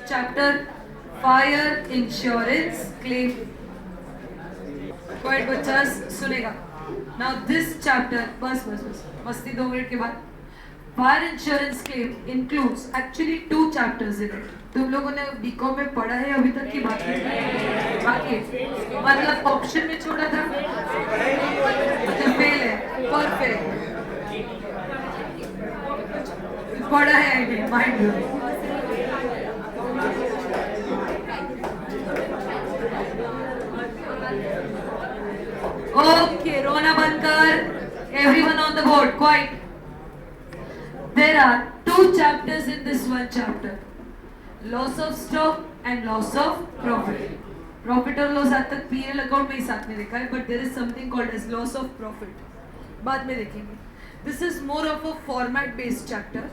chapter fire insurance claim. Quite बच्चा सुनेगा. Now this chapter बस मस्ती 2 मिनट के बाद. Fire insurance claim includes actually 2 chapters in it. तुम लोगों ने बीकॉम में पढ़ा है अभी तक की बाकी मतलब ऑप्शन में छोड़ा था. अच्छा फेल है. परफेक्ट. पढ़ा है I think mind blowing. Okay, रोना बंद कर. Everyone on the board, quiet. There are 2 chapters in this one chapter. Loss of stock and loss of profit. Profit और loss आज तक P&L account में ही साथ में देखा है, but there is something called as loss of profit. बाद में देखेंगे. This is more of a format based chapter,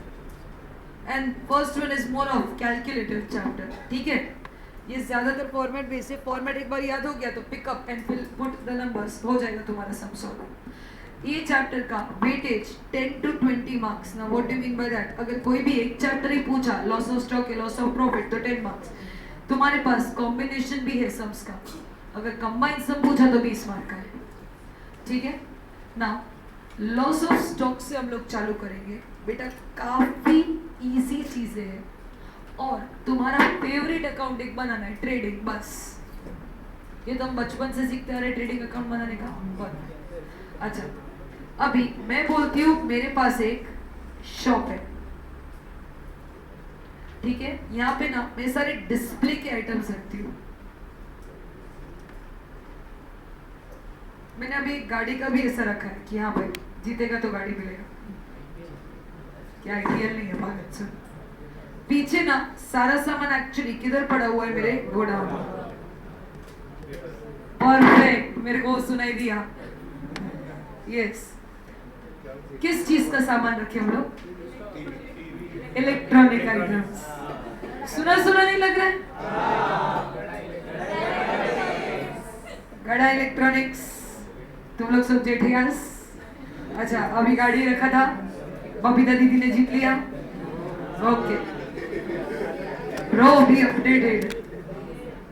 and first one is more of calculative chapter. ठीक है? ये ज़्यादातर फॉर्मेट बेस है. फॉर्मेट एक बार याद हो गया तो pick up and fill put the numbers हो जाएगा तुम्हारा सम सॉल्व. ये चैप्टर का वेटेज 10 to 20 मार्क्स. ना what do you mean by that? अगर कोई भी एक चैप्टर ही पूछा लॉस ऑफ स्टॉक या लॉस ऑफ प्रॉफिट तो 10 मार्क्स. तुम्हारे पास कॉम्बिनेशन भी है सम्स का. अगर कंबाइन सम पूछा तो 20 मार्क का है. ठीक है ना. लॉस ऑफ स्टॉक से हम लोग चालू करेंगे. बेटा काफी इजी चीजें हैं और तुम्हारा फेवरेट अकाउंट एक बनाना है, ट्रेडिंग. बस ये तो हम बचपन से सीखते आ रहे ट्रेडिंग अकाउंट बनाने का. बहुत अच्छा. अभी मैं बोलती हूँ मेरे पास एक शॉप है. ठीक है. यहाँ पे ना मैं सारे डिस्प्ले के आइटम्स रखती हूँ. मैंने अभी एक गाड़ी का भी ऐसा रखा है कि हाँ भाई जीतेगा तो गाड़ी मिलेगा. क्या आइडियल नहीं है भागत से. पीछे ना सारा सामान एक्चुअली किधर पड़ा हुआ है? मेरे गोडाउन. परफेक्ट. मेरे को सुनाई दिया. यस. किस चीज का सामान रखे हम लोग? Electronic items. सुना नहीं लग रहा है? गड़ा इलेक्ट्रॉनिक्स. तुम लोग सब जेठियास. अच्छा अभी गाड़ी रखा था, बबीता दीदी ने जीत लिया. Okay bro be updated.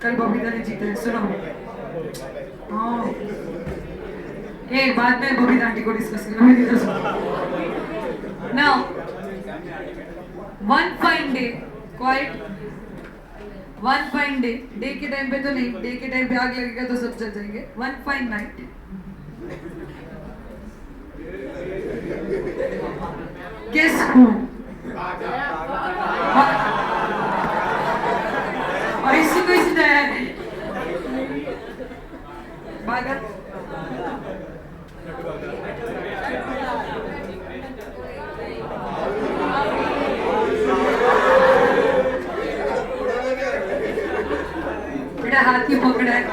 कल बबीता ने जीता है. सुनो हाँ एक बाद में बबीता आंटी को डिस्कस करेंगे. Now one fine day. Quite. One fine day. Day के टाइम पे तो नहीं. डे के टाइम पे आग लगेगा तो सब चल जाएंगे. One fine night. Guess who? ऐसी कोई सी है बागर. बेटा हाथ की पकड़ा है.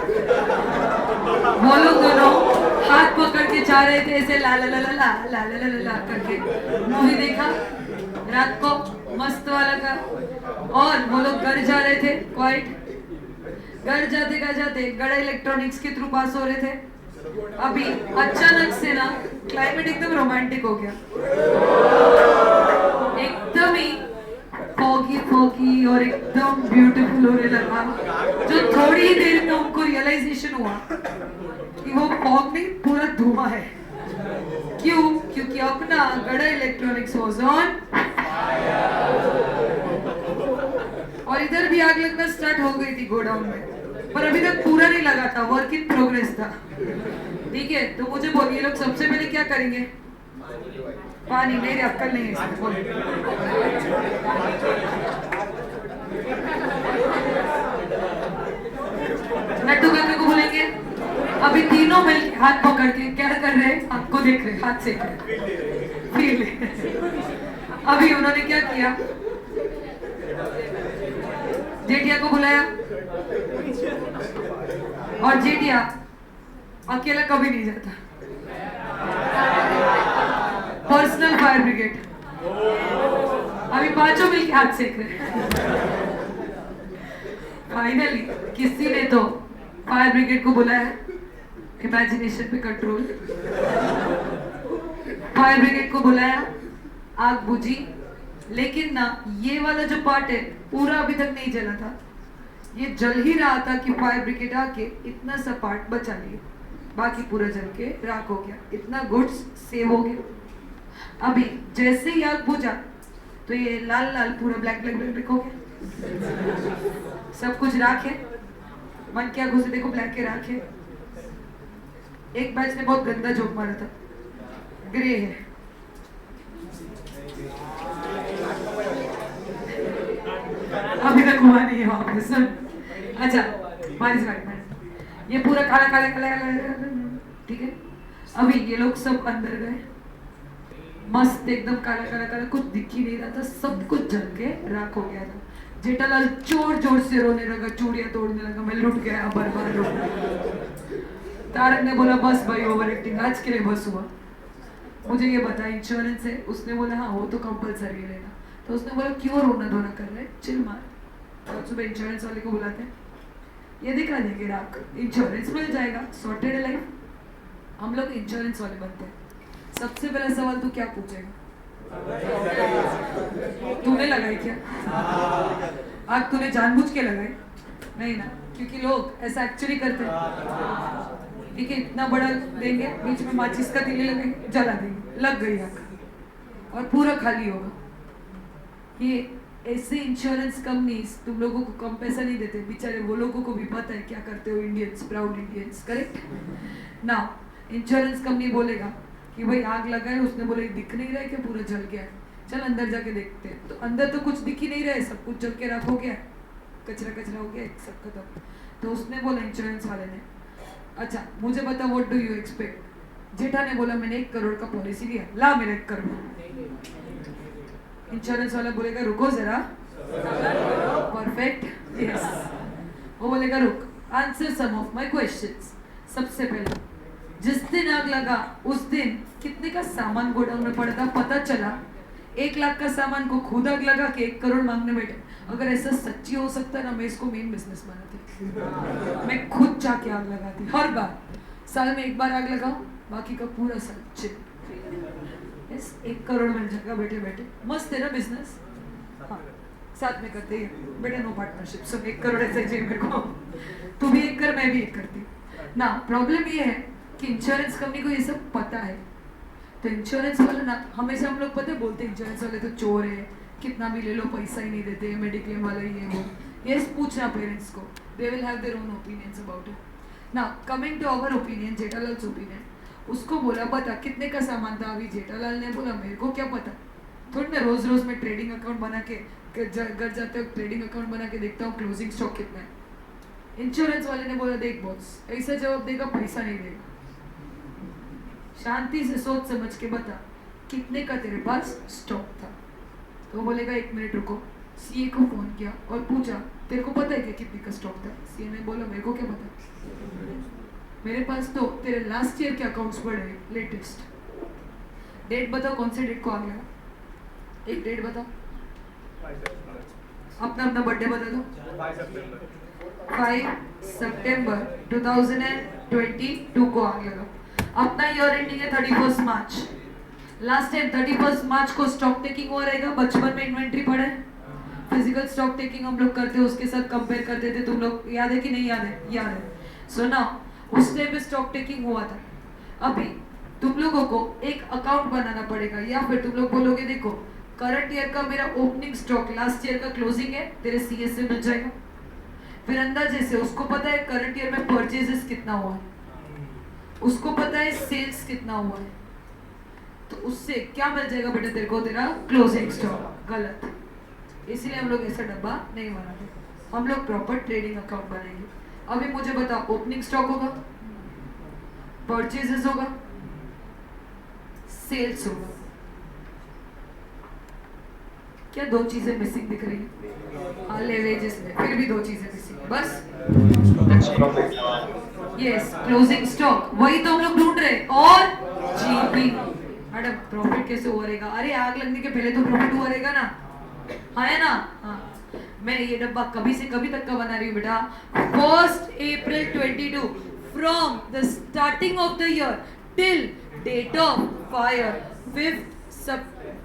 वो लोग दोनों हाथ पकड़ के जा रहे थे ऐसे ला ला ला ला ला ला ला ला ला करके. मूवी देखा रात को मस्त वाला का. और वो लोग घर जा रहे थे. क्वाइट. घर जाते गड़ा इलेक्ट्रॉनिक्स के थ्रू पास हो रहे थे. अभी अचानक से ना क्लाइमेट एकदम रोमांटिक हो गया. एकदम ही फॉगी और एकदम ब्यूटीफुल होने लगा. जो थोड़ी ही देर में उनको रियलाइजेशन हुआ कि वो फॉग नहीं पूरा धुआं है. क्यों? क्योंकि अपना गड़ा इलेक्ट्रॉनिक्स वाज ऑन और इधर भी आग लगना स्टार्ट हो गई थी गोडाउन में. पर अभी तक पूरा नहीं लगा था. वर्क इन प्रोग्रेस था. ठीक है. तो मुझे बोलिए लोग सबसे पहले क्या करेंगे? पानी. मेरी अक्ल नहीं है. लड्डू काका को बोलेंगे. अभी तीनों मिल हाथ पकड़ के क्या कर रहे हैं? आपको देख रहे, हाथ सेक रहे. फील. अभी उन्होंने क्या किया? जेठिया को बुलाया और जेठिया अकेला कभी नहीं जाता. Personal fire brigade. अभी पांचों मिलके हाथ सेक रहे. फाइनली किसी ने तो फायर ब्रिगेड को बुलाया. इमेजिनेशन पे कंट्रोल. फायर ब्रिगेड को बुलाया. आग बुझी. लेकिन ना ये वाला जो पार्ट है पूरा अभी तक नहीं जला था, ये जल ही रहा था कि फायर ब्रिगेड आके इतना सा पार्ट बचा लिया, बाकी पूरा जल के राख हो गया, इतना गुड्स सेव हो गया। अभी जैसे ही आग बुझा तो ये लाल लाल पूरा ब्लैक ब्लैक ब्लैक ब्लैक हो गया, सब कुछ राख है। मन क्या घुसे देखो ब्लैक के राख है। एक बैच ने बहुत गंदा जोक मारा था, ग्रे है। अभी तक हुआ नहीं है वहां पे सुन। अच्छा मारी बारी, ये पूरा काला काला काला काला, ठीक है। अभी ये लोग सब अंदर गए, मस्त एकदम काला काला काला, कुछ दिख ही नहीं रहा था, सब कुछ जल के राख हो गया था। जेठालाल जोर जोर से रोने लगा, चूड़ियां तोड़ने लगा, मैं लुट गया, बर्बाद हो गया। तारक ने बोला बस भाई ओवर एक्टिंग, आज के लिए बस हुआ। मुझे ये बता इंश्योरेंस है? उसने बोला हाँ वो तो कंपलसरी रहेगा। तो उसने बोला क्यों रोना धोना कर रहे, चिल मार। और सुबह इंश्योरेंस वाले को बुलाते हैं, ये दिखा देंगे राख, इंश्योरेंस मिल जाएगा, सॉर्टेड है लाइफ। हम लोग इंश्योरेंस वाले बनते हैं। सबसे पहला सवाल तू क्या पूछेगा? तूने लगाई क्या आग? तूने जानबूझ के लगाई? नहीं ना, क्योंकि लोग ऐसा एक्चुअली करते हैं। ठीक है, इतना बड़ा देंगे, बीच में माचिस का तीली लगेंगे, जला देंगे, लग गई आग और पूरा खाली होगा। ये ऐसे इंश्योरेंस कंपनीज तुम लोगों को कम पैसा नहीं देते, बेचारे वो लोगों को भी पता है क्या करते हो इंडियंस, प्राउड इंडियंस, करेक्ट ना। इंश्योरेंस कंपनी बोलेगा कि भाई आग लगा है, उसने बोले दिख नहीं रहा है कि पूरा जल गया है, चल अंदर जाके देखते हैं। तो अंदर तो कुछ दिख ही नहीं रहा है, सब कुछ जल के राख हो गया, कचरा कचरा हो गया, सब खत्म। तो उसने बोला इंश्योरेंस वाले ने, अच्छा मुझे बता व्हाट डू यू एक्सपेक्ट? जेठा ने बोला मैंने 1 करोड़ का पॉलिसी लिया, ला मेरा 1 करोड़। इंश्योरेंस वाला बोलेगा रुको जरा, परफेक्ट, यस। वो बोलेगा रुक, answer some of my questions. सबसे पहले जिस दिन आग लगा उस दिन कितने का सामान गोडाउन में पड़ा था? पता चला 1 लाख का सामान को खुद आग लगा के 1 करोड़ मांगने बैठे। अगर ऐसा सच्ची हो सकता ना, मैं इसको मेन बिजनेस बनाती, मैं खुद जाके आग लगाती हर बार। साल में 1 बार आग लगाऊं, बाकी का पूरा साल चिल। यस, 1 करोड़ मिल जाएगा बैठे बैठे, मस्त है ना बिजनेस। हाँ, साथ में करते हैं बेटा, नो पार्टनरशिप, सब 1 करोड़ ऐसे चाहिए मेरे को, तू भी 1 कर, मैं भी 1 करती ना। प्रॉब्लम ये है कि इंश्योरेंस कंपनी को ये सब पता है। तो इंश्योरेंस वाले ना हमेशा, हम लोग पता है बोलते हैं इंश्योरेंस वाले तो चोर है, कितना भी ले लो पैसा ही नहीं देते, मेडिक्लेम वाले ये वो। यस, पूछना पेरेंट्स को, they will have their own opinions about it. ना coming to our opinion, Jethalal's opinion, उसको बोला बता कितने का सामान था? अभी जेठालाल ने बोला मेरे को क्या पता, थोड़ी ना रोज रोज मैं ट्रेडिंग अकाउंट बना के घर जाते हो, ट्रेडिंग अकाउंट बना के देखता हूँ क्लोजिंग स्टॉक कितना है। इंश्योरेंस वाले ने बोला देख बॉस, ऐसा जवाब देगा पैसा नहीं देगा, शांति से सोच समझ के बता कितने का तेरे पास स्टॉक था। तो बोलेगा 1 मिनट रुको। सीए को फोन किया और पूछा तेरे को पता है क्या कितने का स्टॉक था? सीए ने बोला मेरे को क्या पता, मेरे पास तो तेरे लास्ट ईयर के अकाउंट्स पड़े हैं, लेटेस्ट। डेट बताओ, कौन से डेट को आ गया? एक डेट बताओ, अपना अपना बर्थडे बता दो। 5 सितंबर 2022 को आग लगा। अपना ईयर एंडिंग है 31 मार्च। लास्ट टाइम 31 मार्च को स्टॉक टेकिंग हुआ रहेगा, बचपन में इन्वेंट्री पड़ा है, फिजिकल स्टॉक टेकिंग हम लोग करते हैं, उसके साथ कंपेयर करते थे, तुम लोग याद है कि नहीं याद है? याद है। सो नाउ उस टाइम पे स्टॉक टेकिंग हुआ था। अभी तुम लोगों को एक अकाउंट बनाना पड़ेगा, या फिर तुम लोग बोलोगे देखो करंट ईयर का मेरा ओपनिंग स्टॉक लास्ट ईयर का क्लोजिंग है, तेरे सीएस से मिल जाएगा। फिर अंदाजे से उसको पता है करंट ईयर में परचेजेस कितना हुआ है, उसको पता है सेल्स कितना हुआ है, तो उससे क्या मिल जाएगा बेटा तेरे को? तेरा क्लोजिंग स्टॉक। गलत, इसीलिए हम लोग ऐसा डब्बा नहीं बनाते, हम लोग प्रॉपर ट्रेडिंग अकाउंट बनाएंगे। अभी मुझे बताओ, ओपनिंग स्टॉक होगा, परचेजेस होगा, सेल्स होगा, क्या 2 चीजें मिसिंग दिख रही है? हाँ, लेवरेजेस में फिर भी 2 चीजें मिसिंग, बस यस क्लोजिंग स्टॉक, वही तो हम लोग ढूंढ रहे। और जीपी। मैडम प्रॉफिट कैसे हुआ रहेगा? अरे आग लगने के पहले तो प्रॉफिट हुआ रहेगा ना, हाँ है ना? हाँ, मैं ये डब्बा कभी से कभी तक का बना रही हूँ बेटा। 1 April 22 from the starting of the year till date of fire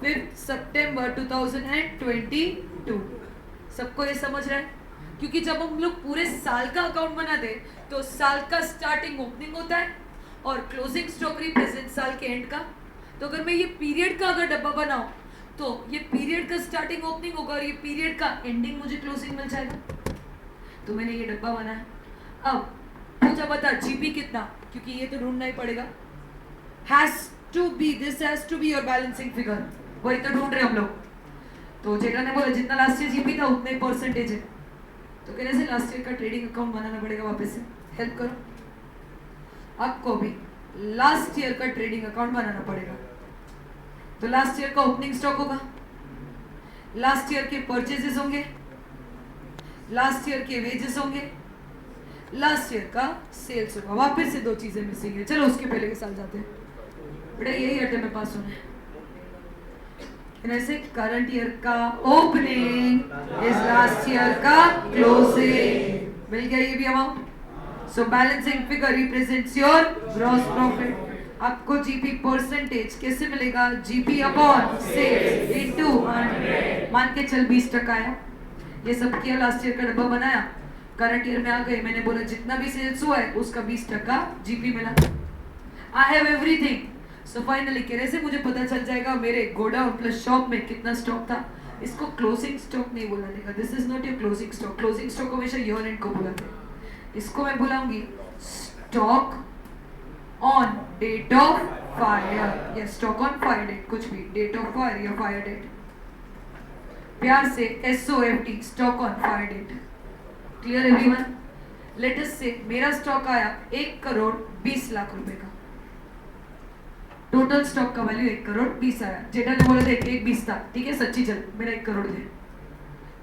5 सितंबर 2022। सबको ये समझ रहा है? क्योंकि जब हम लोग पूरे साल का अकाउंट बनाते तो साल का स्टार्टिंग ओपनिंग होता है और क्लोजिंग स्टॉक रिप्रेजेंट साल के एंड का। तो अगर मैं ये पीरियड का अगर डब्बा बनाऊं तो ये पीरियड का स्टार्टिंग ओपनिंग होगा और ये पीरियड का एंडिंग मुझे क्लोजिंग मिल जाएगा। तो मैंने ये डब्बा बनाया। अब पूछा बता जीपी कितना, क्योंकि ये तो ढूंढना ही पड़ेगा। Has to be, this has to be your balancing figure, वही तो ढूंढ रहे हम लोग। तो जेठा ने बोला जितना लास्ट ईयर जीपी था उतने परसेंटेज है। तो कहने से लास्ट ईयर का ट्रेडिंग अकाउंट बनाना पड़ेगा वापस से। हेल्प करो, आपको भी लास्ट ईयर का ट्रेडिंग अकाउंट बनाना पड़ेगा। तो लास्ट ईयर का ओपनिंग स्टॉक होगा, लास्ट ईयर के परचेजेस होंगे, लास्ट ईयर के वेजेस होंगे, लास्ट ईयर का सेल्स होगा। वापस से दो चीजें मिसिंग है। चलो उसके पहले के साल जाते हैं। बेटा यही अटेम्प्ट में पास होना है। ऐसे करंट ईयर का ओपनिंग इज लास्ट ईयर का क्लोजिंग। मिल गया ये भी amount. So balancing figure represents your gross profit. आपको जीपी परसेंटेज कैसे मिलेगा? GP upon sales into 100। मान के चल 20% आया। ये सब किया, लास्ट ईयर का डब्बा बनाया, करंट ईयर में आ गए। मैंने बोला जितना भी सेल्स हुआ है उसका 20% जीपी मिला। I have everything. So finally कहने से मुझे पता चल जाएगा मेरे गोडाउन प्लस शॉप में कितना स्टॉक था। इसको क्लोजिंग स्टॉक नहीं बोला जाएगा। This is not your closing stock. Closing stock हमेशा ईयर एंड को बुलाते हैं। इसको मैं बुलाऊंगी stock on date of fire या स्टॉक ऑन फायर डेट, कुछ भी, डेट ऑफ फायर या फायर डेट। प्यार से SOFT, stock on fire date. Clear everyone? Let us say मेरा स्टॉक आया 1 करोड़ 20 लाख रुपए का। टोटल स्टॉक का वैल्यू 1 करोड़ 20 आया। जेठा ने बोला देख 1 20 था, ठीक है सच्ची चल मेरा 1 करोड़ दे।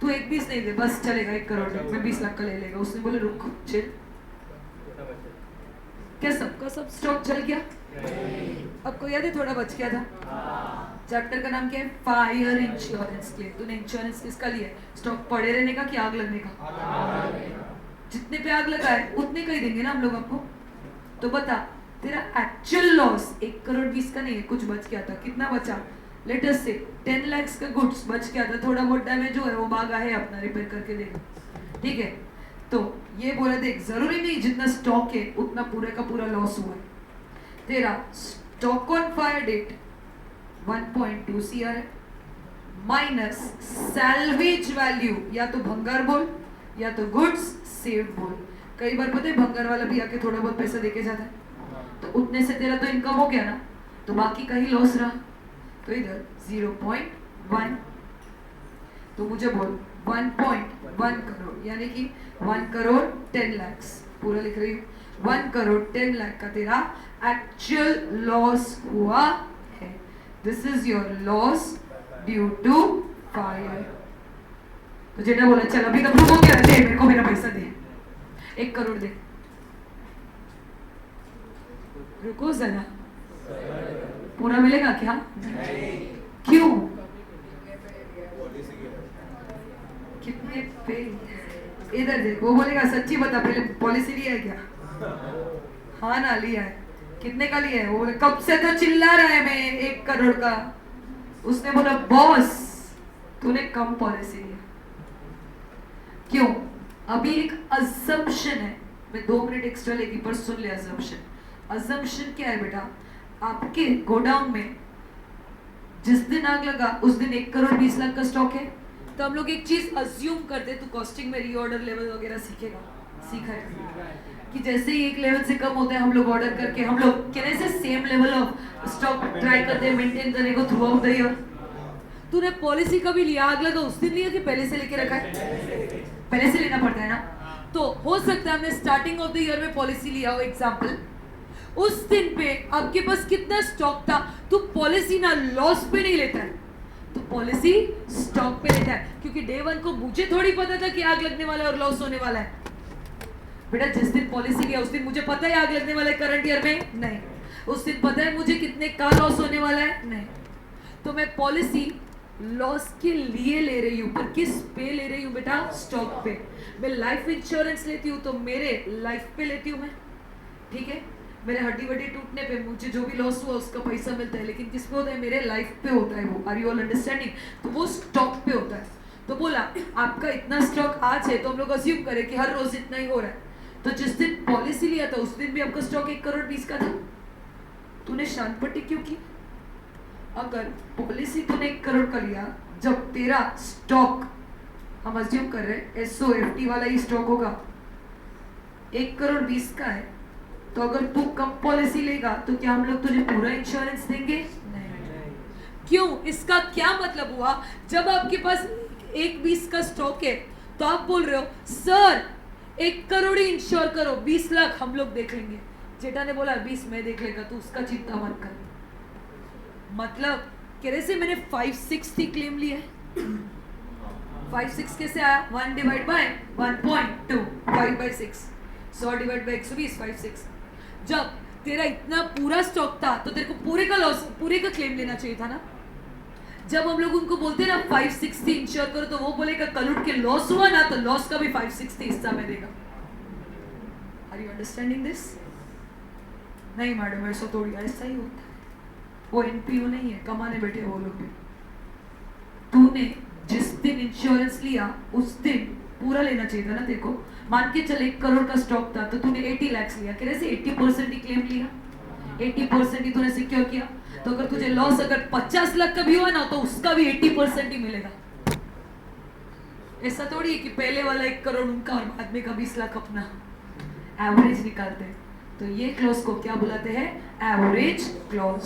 तू 1 20 नहीं दे, बस चलेगा 1 करोड़ दे, मैं 20 लाख का ले लेगा। उसने बोले रुक चिल। क्या सबका सब स्टॉक चल गया? आपको याद है थोड़ा बच गया था। चैप्टर का नाम क्या है? Fire insurance claim. तूने इंश्योरेंस किसका लिया है? स्टॉक पड़े रहने का कि आग लगने का? जितने पे आग लगा है उतने का ही देंगे ना हम लोग आपको। तो बता तेरा एक्चुअल लॉस 1 करोड़ 20 का नहीं है, कुछ बच गया था। कितना बचा? लेट अस से 10 लाख का गुड्स बच गया था। थोड़ा बहुत डैमेज जो है वो बागा है अपना, रिपेयर करके देगा, ठीक है। तो ये बोला देख जरूरी नहीं जितना स्टॉक है उतना पूरे का पूरा लॉस हुआ है। तेरा stock on fire date 1.2 CR है माइनस सैल्वेज वैल्यू, या तो भंगार बोल या तो गुड्स सेव बोल। कई बार पता है भंगार वाला भी आके थोड़ा बहुत पैसा देके जाता है, तो उतने से तेरा तो इनकम हो गया ना, तो बाकी का ही लॉस रहा। तो इधर 0.1, तो मुझे बोल 1.1 करोड़ यानी कि 1 करोड़ 10 लाख, पूरा लिख रही हूँ। 1 करोड़ 10 लाख का तेरा एक्चुअल लॉस हुआ है। This is your loss due to fire. तो जेठा बोला चल अभी तो प्रूव हो गया, दे मेरे को मेरा पैसा दे, 1 करोड़ दे। रुको जरा, पूरा मिलेगा क्या? क्यों? कितने पे? इधर देख, वो बोलेगा सच्ची बता पहले पॉलिसी लिया है क्या? हाँ ना लिया है। कितने का लिया है? वो बोले कब से तो चिल्ला रहा है मैं 1 करोड़ का। उसने बोला बॉस तूने कम पॉलिसी लिया। क्यों? अभी एक अजम्पशन है, मैं 2 मिनट एक्स्ट्रा लेगी पर सुन ले। अजम्पशन क्या है बेटा? आपके गोडाउन में जिस दिन आग लगा उस दिन 1 करोड़ 20 लाख का स्टॉक है, तो हम लोग एक चीज अज्यूम करते, तो कॉस्टिंग में रीऑर्डर लेवल वगैरह सीखा है कि जैसे ही एक लेवल से कम होता है हम लोग ऑर्डर करके हम लोग कहने से same level of stock try करते हैं मेंटेन करने को थ्रू आउट द ईयर। तूने पॉलिसी कभी लिया? आग लगा उस दिन लिया कि पहले से लेके रखा है? पहले से लेना पड़ता है ना। तो हो सकता है हमने स्टार्टिंग ऑफ द ईयर में पॉलिसी लिया हो, एग्जांपल उस दिन पे आपके पास कितना स्टॉक था, तो पॉलिसी ना लॉस पे नहीं लेता है, तो पॉलिसी स्टॉक पे लेता है। क्योंकि डे 1 को मुझे थोड़ी पता था कि आग लगने वाला है और लॉस होने वाला है। बेटा जिस दिन पॉलिसी लिया उस दिन मुझे पता है आग लगने वाला है करंट ईयर में? नहीं। उस दिन पता है मुझे कितने का लॉस होने वाला है? नहीं। तो मैं पॉलिसी लॉस के लिए ले रही हूँ, पर किस पे ले रही हूँ बेटा? स्टॉक पे। मैं लाइफ इंश्योरेंस लेती हूँ तो मेरे लाइफ पे लेती हूँ मैं, ठीक है। मेरे हड्डी वड्डी टूटने पे मुझे जो भी लॉस हुआ उसका पैसा मिलता है, लेकिन किस पे होता है? मेरे लाइफ पे होता है वो। Are you all understanding? तो वो स्टॉक पे होता है। तो बोला आपका इतना स्टॉक आज है, तो हम लोग अज्यूम करें कि हर रोज इतना ही हो रहा है। तो जिस दिन पॉलिसी लिया था उस दिन भी आपका स्टॉक 1 करोड़ 20 का था। तूने शांत पट्टी क्यों की? अगर पॉलिसी तूने 1 करोड़ का लिया, जब तेरा स्टॉक, हम अज्यूम कर रहे हैं SOFT वाला ही स्टॉक होगा, 1 करोड़ 20 का है, तो अगर तू कम पॉलिसी लेगा तो क्या हम लोग तुझे पूरा इंश्योरेंस देंगे? नहीं। क्यों? इसका क्या मतलब हुआ? जब आपके पास 1.20 का स्टॉक है तो आप बोल रहे हो सर 1 करोड़ ही इंश्योर करो, 20 लाख हम लोग देख लेंगे। जेठा ने बोला 20 मैं देख लेगा, तो उसका चिंता मत कर। मतलब कैसे से मैंने 560 क्लेम लिया है। 5-6 कैसे आया? 1 डिवाइड बाय 1.2, 5/6, 100 डिवाइड बाय 120, 5-6। जब तेरा इतना पूरा स्टॉक था तो तेरे को पूरे का लॉस, पूरे का क्लेम लेना चाहिए था ना। जब हम लोग उनको बोलते हैं ना 560 इंश्योर करो, तो वो बोलेगा कल उठ के लॉस हुआ ना, तो लॉस का भी 560 हिस्सा में देगा। Are you understanding this? नहीं मैडम ऐसा थोड़ी, ऐसा ही होता है। वो NPO नहीं है, कमाने बैठे वो लोग भी। तूने जिस दिन इंश्योरेंस लिया उस दिन पूरा लेना चाहिए था ना तेरे को। मान के चल 1 करोड़ का स्टॉक था तो तूने 80 लाख लिया, कैसे 80% ही क्लेम लिया, 80% ही तूने सिक्योर किया। तो अगर तुझे लॉस अगर 50 लाख का भी हुआ ना, तो उसका भी 80% ही मिलेगा। ऐसा थोड़ी है कि पहले वाला 1 करोड़ उनका और बाद में का 20 लाख अपना। एवरेज निकालते हैं। तो ये क्लॉज को क्या बुलाते हैं? Average clause.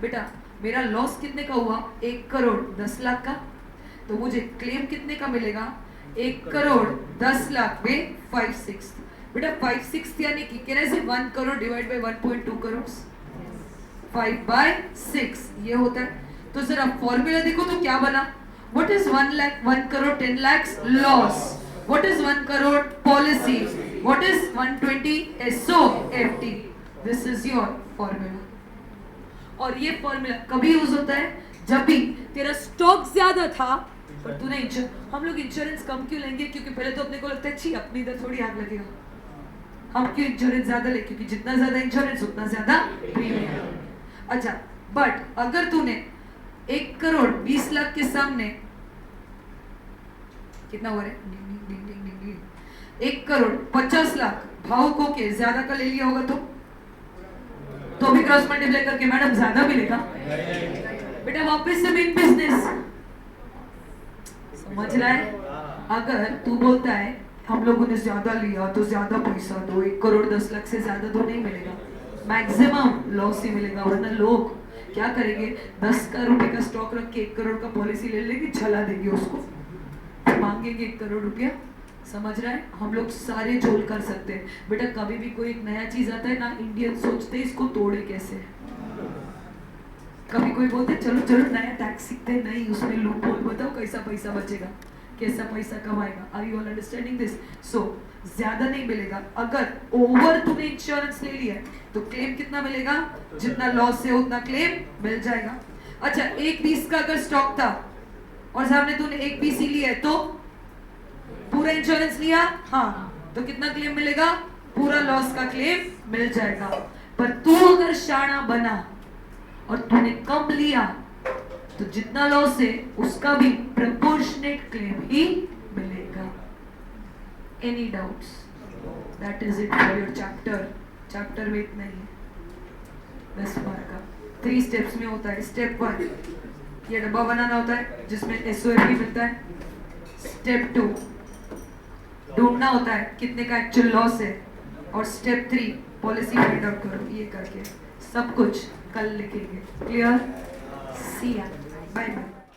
बेटा मेरा लॉस कितने का हुआ? 1 करोड़ 10 लाख का, तो मुझे क्लेम कितने का मिलेगा? 1 करोड़ 10 लाख में 5/6। बेटा 5/6 यानी कि कैसे 1 करोड़ डिवाइड बाय 1.2 करोड़, 5/6 ये होता है। तो जरा फॉर्मूला देखो तो क्या बना? What is 1 crore 10 lakh loss? What is 1 crore policy? What is 120 SOFT? This is your formula. और ये फॉर्मूला कभी यूज होता है? जब भी तेरा स्टॉक ज्यादा था पर तूने हम लोग इंश्योरेंस कम क्यों लेंगे? क्योंकि पहले तो अपने को लगता है छी अपनी इधर थोड़ी आग लगेगा, हम क्यों इंश्योरेंस ज्यादा ले? क्योंकि जितना ज्यादा इंश्योरेंस उतना ज्यादा प्रीमियम। अच्छा, बट अगर तूने 1 करोड़ 20 लाख के सामने कितना हो रहा है? 1 करोड़ 50 लाख भावुकों के ज्यादा का ले लिया होगा तो भी क्रॉस मल्टीप्लाई करके मैडम ज्यादा मिलेगा। बेटा वापस से मेन बिजनेस, समझ रहा है? अगर तू बोलता है हम लोगों ने ज्यादा लिया तो ज्यादा पैसा दो, 1 करोड़ 10 लाख से ज्यादा तो नहीं मिलेगा, मैक्सिमम लॉस ही मिलेगा। वरना लोग क्या करेंगे? 10 रुपए का स्टॉक रख के 1 करोड़ का पॉलिसी ले लेंगे, छला देंगे उसको, मांगेंगे 1 करोड़ रुपया। समझ रहा है? हम लोग सारे झोल कर सकते हैं। बेटा कभी भी कोई एक नया चीज आता है ना, इंडियन सोचते हैं इसको तोड़े कैसे। कभी कोई बोलते चलो चलो नया टैक्स सीखते हैं, नहीं उसमें लूप होल बताओ कैसा पैसा बचेगा, कैसा पैसा कमाएगा। Are you all understanding this? So ज्यादा नहीं मिलेगा। अगर ओवर तूने इंश्योरेंस ले लिया है तो क्लेम कितना मिलेगा? जितना लॉस है उतना क्लेम मिल जाएगा। अच्छा 1.20 का अगर स्टॉक था और सामने तूने 1.20 ही लिया है तो पूरा इंश्योरेंस लिया, हाँ, तो कितना क्लेम मिलेगा? पूरा लॉस का क्लेम मिल जाएगा। पर तू अगर शाना बना और तूने कम लिया तो जितना लॉस है उसका भी प्रोपोर्शनेट क्लेम ही मिलेगा। Any doubts? That is it for your chapter में इतना ही 10 मार्क का 3 स्टेप्स में होता है। स्टेप 1 ये डब्बा बनाना होता है जिसमें SOFT मिलता है। स्टेप 2 ढूंढना होता है कितने का एक्चुअल लॉस है। और स्टेप 3 पॉलिसी फाइंड आउट करो। ये करके सब कुछ कल लिखेंगे। क्लियर? सी या बाय बाय।